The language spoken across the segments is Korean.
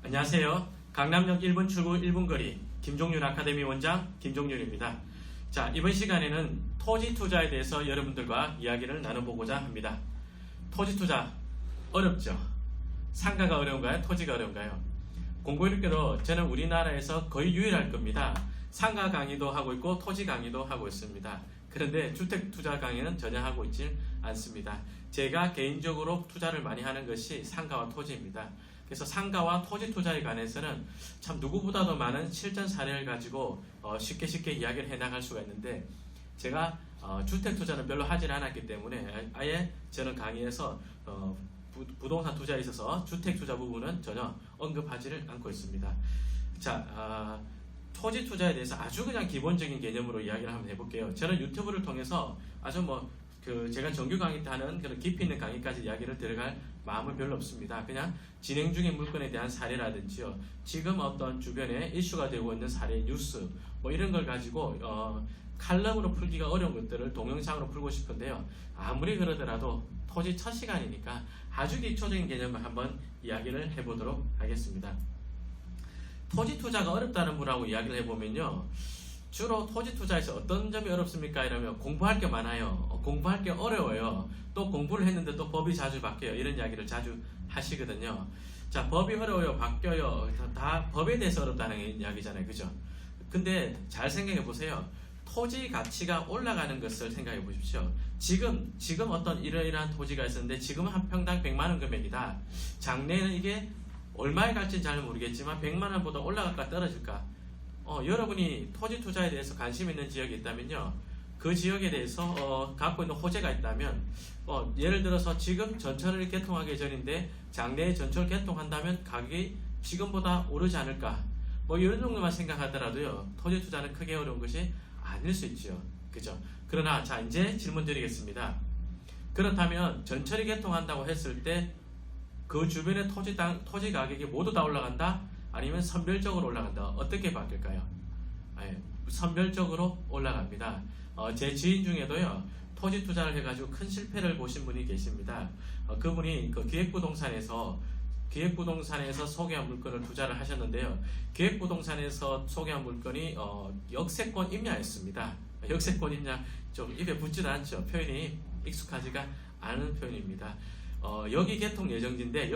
안녕하세요. 강남역 1분 출구 1분 거리 김종률 아카데미 원장 김종률입니다. 자, 이번 시간에는 토지 투자에 대해서 여러분들과 이야기를 나눠보고자 합니다. 토지 투자 어렵죠? 상가가 어려운가요? 토지가 어려운가요? 공교롭게도 저는 우리나라에서 거의 유일할 겁니다. 상가 강의도 하고 있고 토지 강의도 하고 있습니다. 그런데 주택 투자 강의는 전혀 하고 있지 않습니다. 제가 개인적으로 투자를 많이 하는 것이 상가와 토지입니다. 그래서 상가와 토지 투자에 관해서는 참 누구보다도 많은 실전 사례를 가지고 쉽게 이야기를 해나갈 수가 있는데, 제가 주택 투자는 별로 하질 않았기 때문에 아예 저는 강의에서 부동산 투자에 있어서 주택 투자 부분은 전혀 언급하지를 않고 있습니다. 자, 토지 투자에 대해서 아주 그냥 기본적인 개념으로 이야기를 한번 해볼게요. 저는 유튜브를 통해서 아주 제가 정규 강의 때 하는 그런 깊이 있는 강의까지 이야기를 들어갈 마음은 별로 없습니다. 그냥 진행 중인 물건에 대한 사례라든지요, 지금 어떤 주변에 이슈가 되고 있는 사례, 뉴스 이런 걸 가지고 칼럼으로 풀기가 어려운 것들을 동영상으로 풀고 싶은데요. 아무리 그러더라도 토지 첫 시간이니까 아주 기초적인 개념을 한번 이야기를 해보도록 하겠습니다. 토지 투자가 어렵다는 분하고 이야기를 해보면요, 주로 토지 투자에서 어떤 점이 어렵습니까? 이러면 공부할 게 많아요. 공부할 게 어려워요. 또 공부를 했는데 또 법이 자주 바뀌어요. 이런 이야기를 자주 하시거든요. 자, 법이 어려워요, 바뀌어요. 다 법에 대해서 어렵다는 이야기잖아요. 그죠? 근데 잘 생각해 보세요. 토지 가치가 올라가는 것을 생각해 보십시오. 지금 어떤 이러이러한 토지가 있었는데 지금은 한 평당 100만 원 금액이다. 장래에는 이게 얼마에 갈지는 잘 모르겠지만 100만 원보다 올라갈까 떨어질까? 여러분이 토지 투자에 대해서 관심 있는 지역이 있다면요, 그 지역에 대해서 갖고 있는 호재가 있다면, 예를 들어서 지금 전철을 개통하기 전인데 장래에 전철 개통한다면 가격이 지금보다 오르지 않을까? 이런 정도만 생각하더라도요, 토지 투자는 크게 어려운 것이 아닐 수 있죠. 그죠? 그러나 자, 이제 질문 드리겠습니다. 그렇다면 전철이 개통한다고 했을 때 그 주변의 토지 가격이 모두 다 올라간다? 아니면 선별적으로 올라간다? 어떻게 바뀔까요? 선별적으로 올라갑니다. 제 지인 중에도요, 토지 투자를 해가지고 큰 실패를 보신 분이 계십니다. 그분이 그 기획부동산에서 소개한 물건을 투자를 하셨는데요. 기획부동산에서 소개한 물건이 역세권 임야였습니다. 역세권 임야, 좀 입에 붙지도 않죠. 표현이 익숙하지가 않은 표현입니다. 여기 개통 예정지인데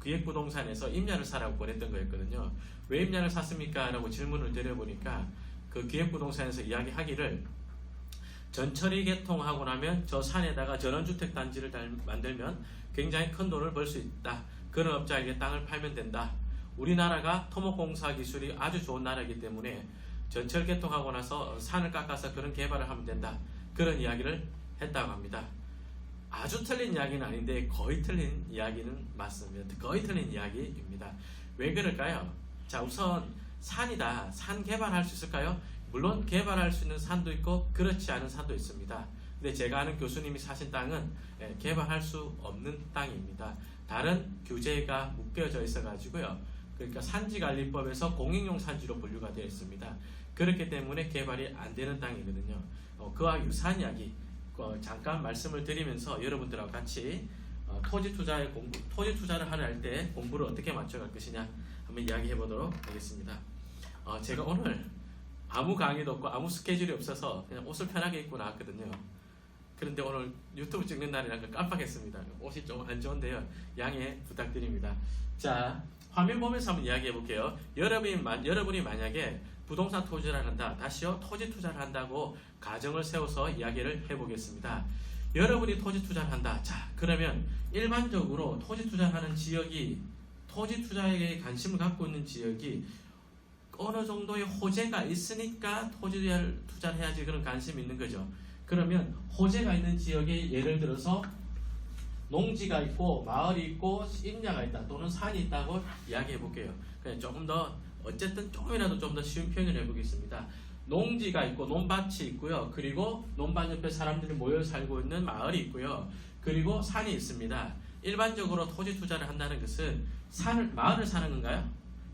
기획부동산에서 임야를 사라고 보냈던 거였거든요. 왜 임야를 샀습니까? 라고 질문을 드려보니까 그 기획부동산에서 이야기하기를, 전철이 개통하고 나면 저 산에다가 전원주택단지를 만들면 굉장히 큰 돈을 벌 수 있다. 그런 업자에게 땅을 팔면 된다. 우리나라가 토목공사 기술이 아주 좋은 나라이기 때문에 전철 개통하고 나서 산을 깎아서 그런 개발을 하면 된다. 그런 이야기를 했다고 합니다. 아주 틀린 이야기는 아닌데 거의 틀린 이야기는 맞습니다. 거의 틀린 이야기입니다. 왜 그럴까요? 자, 우선 산이다. 산 개발할 수 있을까요? 물론 개발할 수 있는 산도 있고 그렇지 않은 산도 있습니다. 근데 제가 아는 교수님이 사신 땅은 개발할 수 없는 땅입니다. 다른 규제가 묶여져 있어 가지고요. 그러니까 산지관리법에서 공익용 산지로 분류가 되어 있습니다. 그렇기 때문에 개발이 안 되는 땅이거든요. 그와 유사한 이야기 잠깐 말씀을 드리면서 여러분들하고 같이 토지 투자를 하려 할 때 공부를 어떻게 맞춰갈 것이냐 한번 이야기해 보도록 하겠습니다. 제가 오늘 아무 강의도 없고 아무 스케줄이 없어서 그냥 옷을 편하게 입고 나왔거든요. 그런데 오늘 유튜브 찍는 날이라 깜빡했습니다. 옷이 좀 안 좋은데요, 양해 부탁드립니다. 자, 화면 보면서 한번 이야기해 볼게요. 여러분이 만약에 부동산 투자를 한다, 다시요, 토지 투자를 한다고 가정을 세워서 이야기를 해보겠습니다. 여러분이 토지 투자를 한다. 자, 그러면 일반적으로 토지 투자하는 지역이, 토지 투자에 관심을 갖고 있는 지역이 어느 정도의 호재가 있으니까 토지 투자를 해야지 그런 관심이 있는 거죠. 그러면 호재가 있는 지역에 예를 들어서 농지가 있고 마을이 있고 임야가 있다 또는 산이 있다고 이야기해 볼게요. 그냥 조금이라도 좀 더 쉬운 표현을 해보겠습니다. 농지가 있고 논밭이 있고요. 그리고 논밭 옆에 사람들이 모여 살고 있는 마을이 있고요. 그리고 산이 있습니다. 일반적으로 토지 투자를 한다는 것은 마을을 사는 건가요?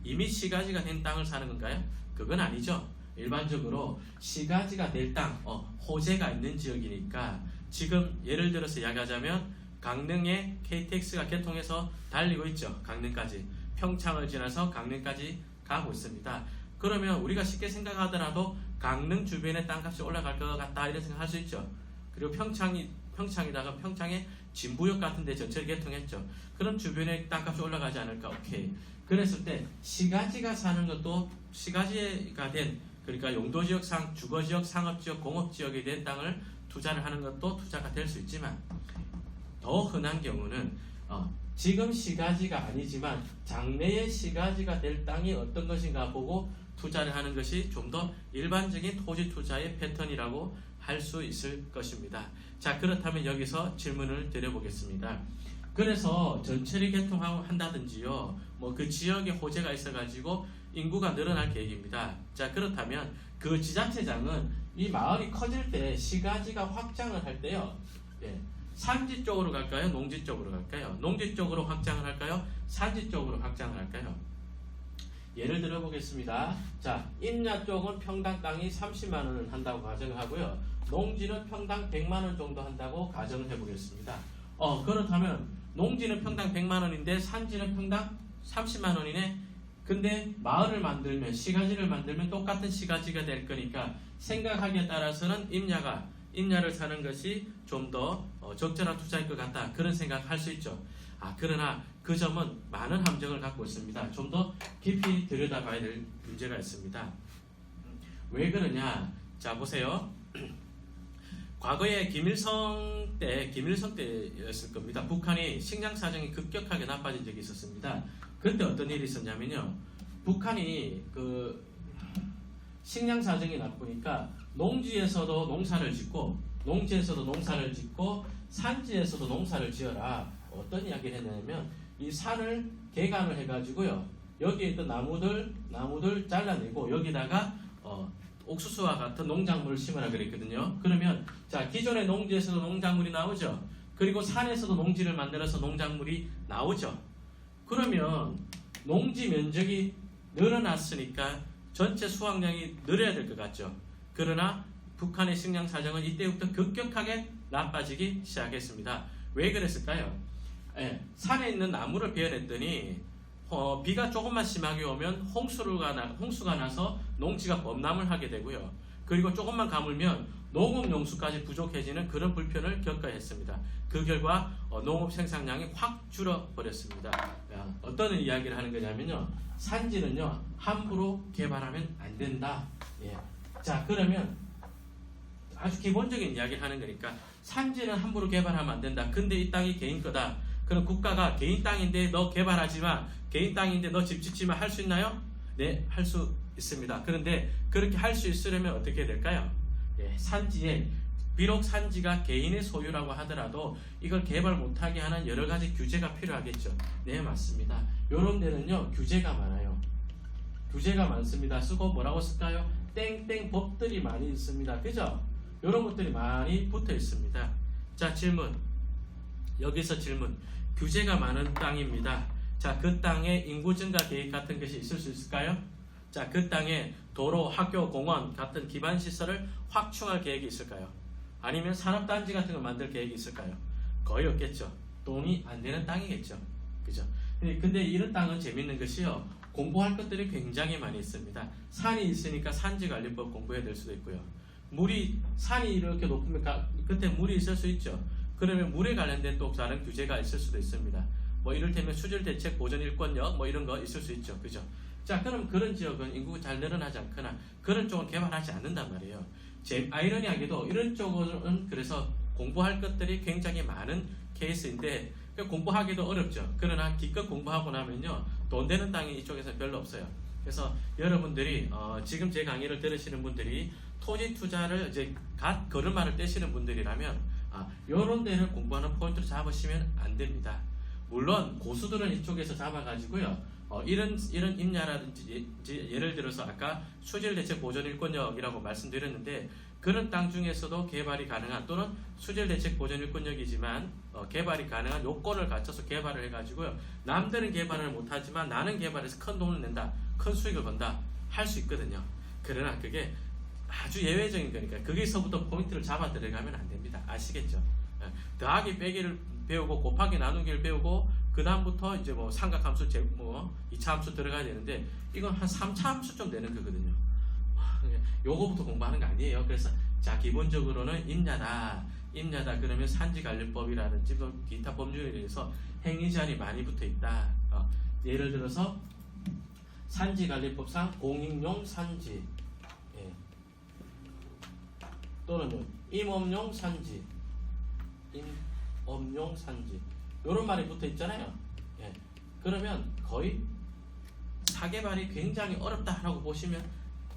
이미 시가지가 된 땅을 사는 건가요? 그건 아니죠. 일반적으로 시가지가 될 땅, 호재가 있는 지역이니까 지금 예를 들어서 이야기하자면 강릉에 KTX가 개통해서 달리고 있죠. 강릉까지. 평창을 지나서 강릉까지 가고 있습니다. 그러면 우리가 쉽게 생각하더라도 강릉 주변의 땅값이 올라갈 것 같다 이런 생각할 수 있죠. 그리고 평창이다가 평창에 진부역 같은 데 전철 개통했죠. 그럼 주변의 땅값이 올라가지 않을까? 오케이. 그랬을 때 시가지가 사는 것도 시가지가 된 그러니까 용도지역상, 주거지역, 상업지역, 공업지역에 대한 땅을 투자를 하는 것도 투자가 될 수 있지만 더 흔한 경우는 지금 시가지가 아니지만 장래의 시가지가 될 땅이 어떤 것인가 보고 투자를 하는 것이 좀 더 일반적인 토지 투자의 패턴이라고 할 수 있을 것입니다. 자, 그렇다면 여기서 질문을 드려보겠습니다. 그래서 전철이 개통한다든지요, 뭐 그 지역에 호재가 있어가지고 인구가 늘어날 계획입니다. 자, 그렇다면 그 지자체장은 이 마을이 커질 때 시가지가 확장을 할 때요, 산지 쪽으로 갈까요? 농지 쪽으로 갈까요? 농지 쪽으로 확장을 할까요? 산지 쪽으로 확장을 할까요? 예를 들어 보겠습니다. 자, 임야 쪽은 평당 땅이 30만 원을 한다고 가정하고요. 농지는 평당 100만 원 정도 한다고 가정을 해보겠습니다. 그렇다면 농지는 평당 100만 원인데 산지는 평당 30만 원이네. 근데 마을을 만들면 시가지를 만들면 똑같은 시가지가 될 거니까 생각하기에 따라서는 임야를 사는 것이 좀 더 적절한 투자일 것 같다. 그런 생각할 수 있죠. 그러나 그 점은 많은 함정을 갖고 있습니다. 좀 더 깊이 들여다봐야 될 문제가 있습니다. 왜 그러냐? 자, 보세요. 과거에 김일성 때였을 겁니다. 북한이 식량 사정이 급격하게 나빠진 적이 있었습니다. 그때 어떤 일이 있었냐면요. 북한이 그 식량 사정이 나쁘니까 농지에서도 농사를 짓고 산지에서도 농사를 지어라. 어떤 이야기를 했냐면 이 산을 개간을 해가지고요. 여기에 있던 나무들 잘라내고 여기다가 옥수수와 같은 농작물을 심으라 그랬거든요. 그러면 자, 기존의 농지에서도 농작물이 나오죠. 그리고 산에서도 농지를 만들어서 농작물이 나오죠. 그러면 농지 면적이 늘어났으니까 전체 수확량이 늘어야 될 것 같죠. 그러나 북한의 식량 사정은 이때부터 급격하게 나빠지기 시작했습니다. 왜 그랬을까요? 산에 있는 나무를 베어냈더니 비가 조금만 심하게 오면 홍수가 나서 농지가 범람을 하게 되고요. 그리고 조금만 가물면 농업 용수까지 부족해지는 그런 불편을 겪어야 했습니다. 그 결과 농업 생산량이 확 줄어버렸습니다. 어떤 이야기를 하는 거냐면요. 산지는요, 함부로 개발하면 안 된다. 자, 그러면 아주 기본적인 이야기를 하는 거니까 산지는 함부로 개발하면 안 된다. 근데 이 땅이 개인 거다. 그럼 국가가 개인 땅인데 너 개발하지 마. 개인 땅인데 너 집 짓지 마. 할 수 있나요? 네, 할 수 있습니다. 그런데 그렇게 할 수 있으려면 어떻게 될까요? 산지에 비록 산지가 개인의 소유라고 하더라도 이걸 개발 못하게 하는 여러 가지 규제가 필요하겠죠. 네, 맞습니다. 요런 데는요, 규제가 많아요. 규제가 많습니다. 쓰고 뭐라고 쓸까요? 땡땡 법들이 많이 있습니다. 그죠? 요런 것들이 많이 붙어 있습니다. 자, 질문. 여기서 질문. 규제가 많은 땅입니다. 자, 그 땅에 인구 증가 계획 같은 것이 있을 수 있을까요? 자, 그 땅에 도로, 학교, 공원 같은 기반 시설을 확충할 계획이 있을까요? 아니면 산업단지 같은 걸 만들 계획이 있을까요? 거의 없겠죠. 돈이 안 되는 땅이겠죠. 그죠? 근데 이런 땅은 재밌는 것이요. 공부할 것들이 굉장히 많이 있습니다. 산이 있으니까 산지관리법 공부해야 될 수도 있고요. 산이 이렇게 높으면 그때 물이 있을 수 있죠. 그러면 물에 관련된 또 다른 규제가 있을 수도 있습니다. 뭐 이를테면 수질대책 보전일권역 뭐 이런 거 있을 수 있죠. 그죠? 자, 그럼 그런 지역은 인구가 잘 늘어나지 않거나 그런 쪽은 개발하지 않는단 말이에요. 아이러니하게도 이런 쪽은 그래서 공부할 것들이 굉장히 많은 케이스인데 공부하기도 어렵죠. 그러나 기껏 공부하고 나면요, 돈 되는 땅이 이쪽에서 별로 없어요. 그래서 여러분들이 지금 제 강의를 들으시는 분들이 토지 투자를 이제 갓 걸음마를 떼시는 분들이라면 이런 데를 공부하는 포인트를 잡으시면 안 됩니다. 물론 고수들은 이쪽에서 잡아가지고요. 이런 임야라든지 예를 들어서 아까 수질대책 보전일권역이라고 말씀드렸는데 그런 땅 중에서도 개발이 가능한 또는 수질대책 보전일권역이지만 개발이 가능한 요건을 갖춰서 개발을 해가지고요. 남들은 개발을 못하지만 나는 개발해서 큰 돈을 낸다. 큰 수익을 번다. 할 수 있거든요. 그러나 그게 아주 예외적인 거니까 거기서부터 포인트를 잡아 들어가면 안 됩니다. 아시겠죠? 더하기 빼기를 배우고 곱하기 나누기를 배우고 그 다음부터 이제 뭐 삼각함수, 뭐 2차 함수 들어가야 되는데 이건 한 3차 함수쯤 되는 거거든요. 요거부터 공부하는 거 아니에요. 그래서 자, 기본적으로는 임야다 그러면 산지관리법이라든지 기타 법률에 대해서 행위제한이 많이 붙어 있다. 예를 들어서 산지관리법상 공익용 산지, 예. 또는 임업용 산지, 임업용 산지 이런 말이 붙어 있잖아요. 예. 그러면 거의 사계발이 굉장히 어렵다라고 보시면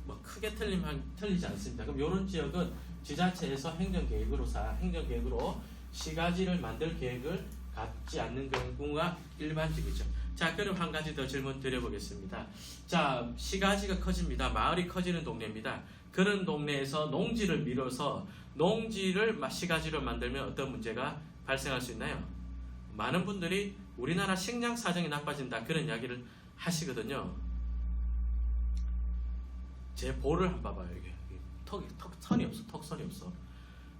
뭐 크게 틀리지 않습니다. 그럼 이런 지역은 지자체에서 행정계획으로 시가지를 만들 계획을 갖지 않는 경우가 일반적이죠. 자, 그럼 한 가지 더 질문 드려보겠습니다. 자, 시가지가 커집니다. 마을이 커지는 동네입니다. 그런 동네에서 농지를 밀어서 시가지로 만들면 어떤 문제가 발생할 수 있나요? 많은 분들이 우리나라 식량 사정이 나빠진다 그런 이야기를 하시거든요. 제 볼을 한번 봐봐요. 이게 턱선이 없어.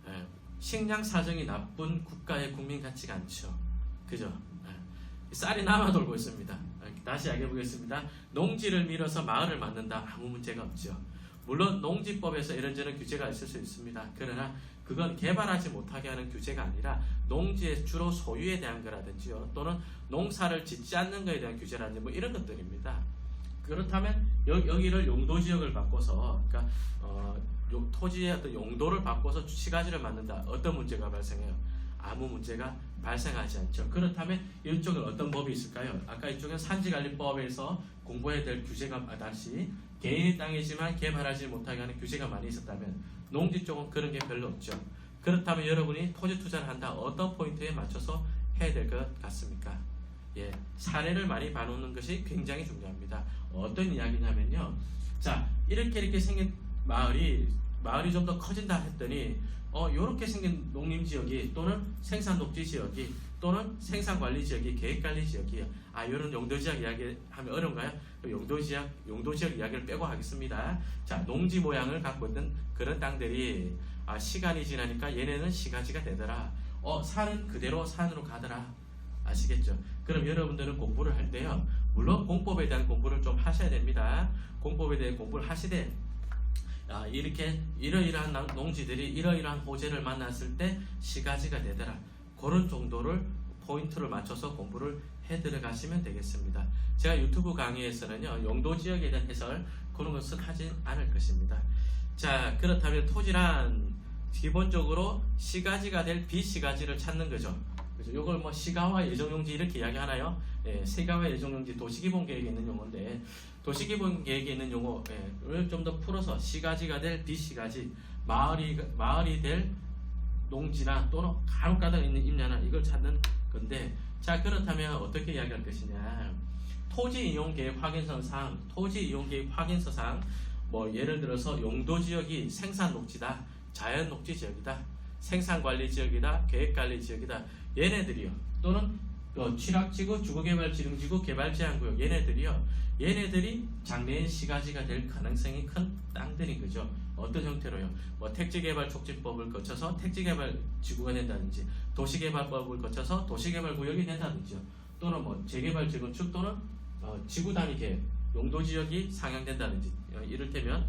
예. 식량 사정이 나쁜 국가의 국민 같지가 않죠. 그죠? 예. 쌀이 남아 돌고 있습니다. 다시 이야기해 보겠습니다. 농지를 밀어서 마을을 만든다. 아무 문제가 없죠. 물론 농지법에서 이런저런 규제가 있을 수 있습니다. 그러나 그건 개발하지 못하게 하는 규제가 아니라 농지의 주로 소유에 대한 거라든지요, 또는 농사를 짓지 않는 것에 대한 규제라든지 뭐 이런 것들입니다. 그렇다면 여기를 용도지역을 바꿔서, 그러니까 토지의 어떤 용도를 바꿔서 시가지를 만든다. 어떤 문제가 발생해요? 아무 문제가 발생하지 않죠. 그렇다면 이쪽은 어떤 법이 있을까요? 아까 이쪽은 산지관리법에서 공부해야 될 규제가 다시 개인의 땅이지만 개발하지 못하게 하는 규제가 많이 있었다면 농지 쪽은 그런 게 별로 없죠. 그렇다면 여러분이 토지 투자를 한다. 어떤 포인트에 맞춰서 해야 될 것 같습니까? 예, 사례를 많이 봐놓는 것이 굉장히 중요합니다. 어떤 이야기냐면요. 자, 이렇게 생긴 마을이 좀 더 커진다 했더니 이렇게 생긴 농림지역이 또는 생산녹지지역이 또는 생산관리지역이 계획관리지역이에요. 이런 용도지역 이야기하면 어려운가요? 용도지역 이야기를 빼고 하겠습니다. 자, 농지 모양을 갖고 있는 그런 땅들이 시간이 지나니까 얘네는 시가지가 되더라. 산은 그대로 산으로 가더라. 아시겠죠? 그럼 여러분들은 공부를 할 때요, 물론 공법에 대한 공부를 좀 하셔야 됩니다. 공법에 대한 공부를 하시되 이렇게 이러이러한 농지들이 이러이러한 호재를 만났을 때 시가지가 되더라. 그런 정도를 포인트를 맞춰서 공부를 해 들어가시면 되겠습니다. 제가 유튜브 강의에서는요, 용도지역에 대한 해설 그런 것은 하지 않을 것입니다. 자, 그렇다면 토지란 기본적으로 시가지가 될 비시가지를 찾는 거죠. 그죠? 이걸 뭐 시가와 예정용지 이렇게 이야기하나요? 예, 시가와 예정용지 도시기본계획에 있는 용어인데, 도시기본계획에 있는 용어를 좀 더 풀어서 시가지가 될 비시가지, 마을이 될 농지나 또는 간혹가다 있는 임야나 이걸 찾는 건데, 자, 그렇다면 어떻게 이야기할 것이냐? 토지이용계획 확인서상 뭐 예를 들어서 용도지역이 생산녹지다, 자연녹지지역이다, 생산관리지역이다, 계획관리지역이다, 얘네들이요, 또는 취락지구, 주거개발지능지구, 개발제한구역, 얘네들이 장래엔 시가지가 될 가능성이 큰 땅들인 거죠. 어떤 형태로요? 뭐 택지개발촉진법을 거쳐서 택지개발지구가 된다든지, 도시개발법을 거쳐서 도시개발구역이 된다든지, 또는 뭐 재개발재건축 또는 지구단위 계획, 용도지역이 상향된다든지, 이를테면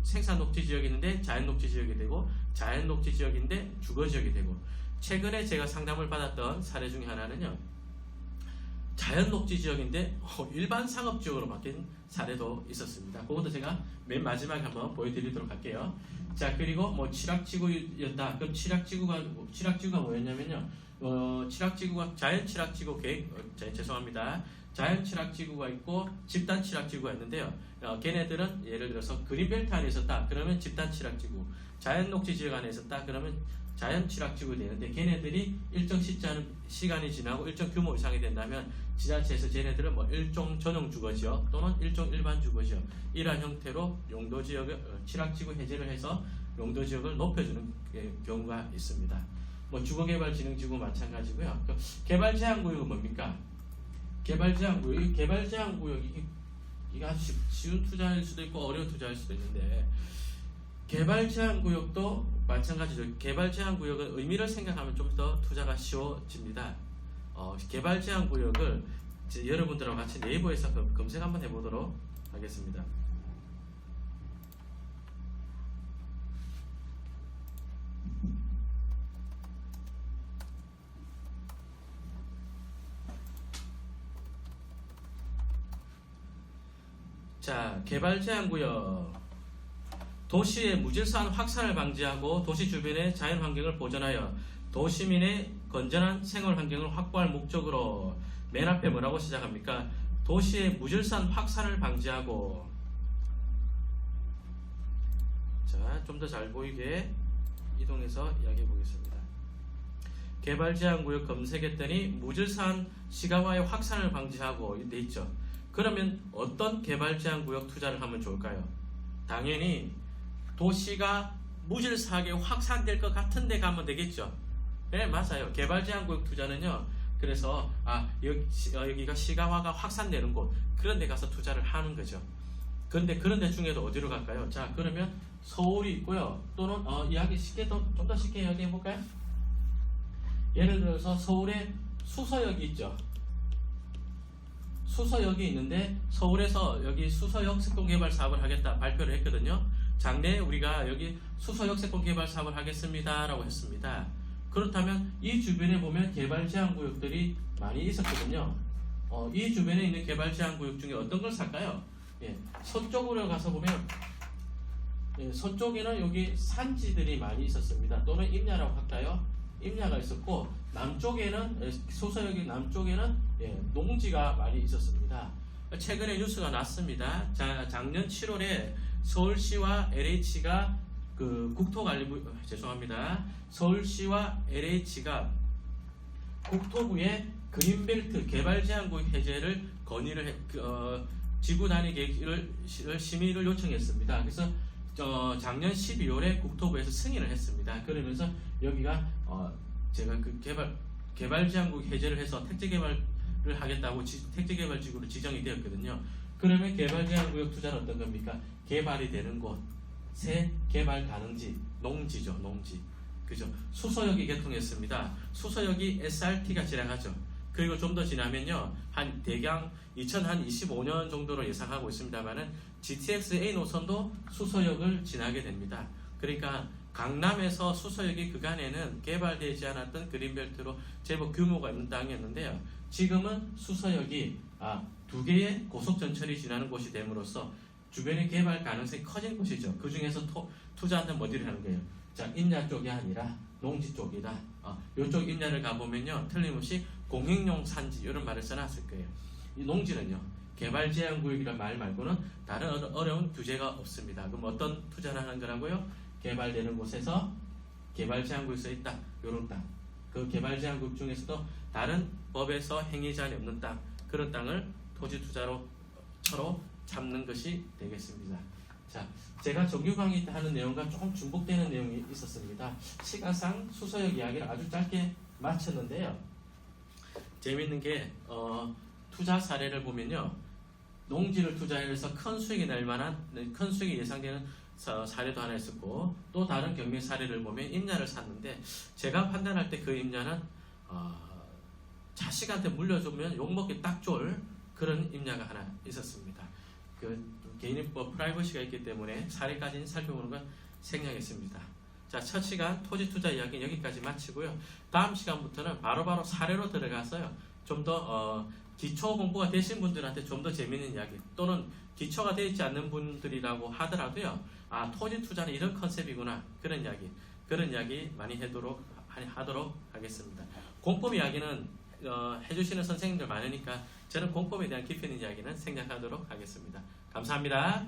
생산녹지지역이 있는데 자연녹지지역이 되고, 자연녹지지역인데 주거지역이 되고, 최근에 제가 상담을 받았던 사례 중에 하나는요, 자연녹지지역인데 일반 상업지역으로 바뀐 사례도 있었습니다. 그것도 제가 맨 마지막에 한번 보여드리도록 할게요. 자, 그리고 뭐 취락지구였다. 그럼 취락지구가 뭐였냐면요, 자연취락지구 계획, 죄송합니다. 자연취락지구가 있고 집단취락지구가 있는데요, 걔네들은 예를 들어서 그린벨트 안에 있었다. 그러면 집단취락지구. 자연녹지지역 안에 있었다. 그러면 자연취락지구 되는데, 걔네들이 일정 시간이 지나고 일정 규모 이상이 된다면 지자체에서 쟤네들은 뭐 일종 전용 주거지역 또는 일종 일반 주거지역, 이러한 형태로 용도지역을 취락지구 해제를 해서 용도지역을 높여주는 경우가 있습니다. 뭐 주거개발진흥지구 마찬가지고요. 개발제한구역은 뭡니까? 개발제한구역이 이게 아주 쉬운 투자일 수도 있고 어려운 투자일 수도 있는데, 개발제한구역도 마찬가지로 개발 제한 구역은 의미를 생각하면 좀 더 투자가 쉬워집니다. 개발 제한 구역을 여러분들과 같이 네이버에서 검색 한번 해보도록 하겠습니다. 자, 개발 제한 구역. 도시의 무질서한 확산을 방지하고 도시 주변의 자연 환경을 보존하여 도시민의 건전한 생활 환경을 확보할 목적으로 맨 앞에 뭐라고 시작합니까? 도시의 무질서한 확산을 방지하고. 자, 좀 더 잘 보이게 이동해서 이야기해 보겠습니다. 개발 제한 구역 검색했더니 무질서한 시가화의 확산을 방지하고 돼 있죠. 그러면 어떤 개발 제한 구역 투자를 하면 좋을까요? 당연히 도시가 무질서하게 확산될 것 같은 데 가면 되겠죠. 네, 맞아요. 개발 제한 구역 투자는요. 그래서 여기가 시가화가 확산되는 곳, 그런 데 가서 투자를 하는 거죠. 그런데 그런 데 중에도 어디로 갈까요? 자, 그러면 서울이 있고요. 또는 이야기 좀 더 쉽게 이야기해 볼까요? 예를 들어서 서울에 수서역이 있죠. 수서역이 있는데 서울에서 여기 수서역 색동개발 사업을 하겠다 발표를 했거든요. 작년에 우리가 여기 수서역 색동개발 사업을 하겠습니다 라고 했습니다. 그렇다면 이 주변에 보면 개발 제한 구역들이 많이 있었거든요. 이 주변에 있는 개발 제한 구역 중에 어떤 걸 살까요? 예, 서쪽으로 가서 보면 서쪽에는 여기 산지들이 많이 있었습니다. 또는 임야라고 할까요? 임야가 있었고, 남쪽에는 수서역의 남쪽에는 농지가 많이 있었습니다. 최근에 뉴스가 났습니다. 작년 7월에 서울시와 LH가 서울시와 LH가 국토부에 그린벨트 개발 제한구역 해제를 건의를 지구 단위 계획을 심의를 요청했습니다. 그래서 작년 12월에 국토부에서 승인을 했습니다. 그러면서 여기가 제가 그 개발 제한구역 해제를 해서 택지 개발을 하겠다고 택지 개발 지구로 지정이 되었거든요. 그러면 개발 제한구역 투자는 어떤 겁니까? 개발이 되는 곳, 새 개발 가능지, 농지죠, 농지. 그죠? 수서역이 개통했습니다. 수서역이 SRT가 지나가죠. 그리고 좀 더 지나면요, 대강 2025년 정도로 예상하고 있습니다만은 GTX-A 노선도 수서역을 지나게 됩니다. 그러니까 강남에서 수서역이 그간에는 개발되지 않았던 그린벨트로 제법 규모가 있는 땅이었는데요. 지금은 수서역이 2개의 고속전철이 지나는 곳이 됨으로써 주변의 개발 가능성이 커진 곳이죠. 그 중에서 투자한다면 어디를 하는 거예요? 자, 임야 쪽이 아니라 농지 쪽이다. 이쪽 임야를 가보면요, 틀림없이 공익용 산지 이런 말을 써놨을 거예요. 이 농지는요, 개발 제한 구역이라는 말 말고는 다른 어려운 규제가 없습니다. 그럼 어떤 투자를 하는 거라고요? 개발되는 곳에서 개발 제한 구역이 써 있다. 이런 땅. 그 개발 제한 구역 중에서도 다른 법에서 행위 제한이 없는 땅, 그런 땅을 토지 투자로 잡는 것이 되겠습니다. 자, 제가 정규 강의 때 하는 내용과 조금 중복되는 내용이 있었습니다. 시간상 수서역 이야기를 아주 짧게 마쳤는데요. 재밌는 게 투자 사례를 보면요, 농지를 투자해서 큰 수익이 날 만한, 큰 수익이 예상되는 사례도 하나 있었고, 또 다른 경매 사례를 보면 임야를 샀는데, 제가 판단할 때 그 임야는 자식한테 물려주면 욕먹기 딱 좋을 그런 임야가 하나 있었습니다. 개인의 프라이버시가 있기 때문에 사례까지 살펴보는 건 생략했습니다. 자, 첫 시간 토지 투자 이야기는 여기까지 마치고요. 다음 시간부터는 바로바로 사례로 들어가서요, 좀 더 기초 공부가 되신 분들한테 좀 더 재미있는 이야기, 또는 기초가 되어 있지 않는 분들이라고 하더라도요, 토지 투자는 이런 컨셉이구나, 그런 이야기 많이 하도록 하겠습니다. 공법 이야기는 해주시는 선생님들 많으니까 저는 공법에 대한 깊이 있는 이야기는 생략하도록 하겠습니다. 감사합니다.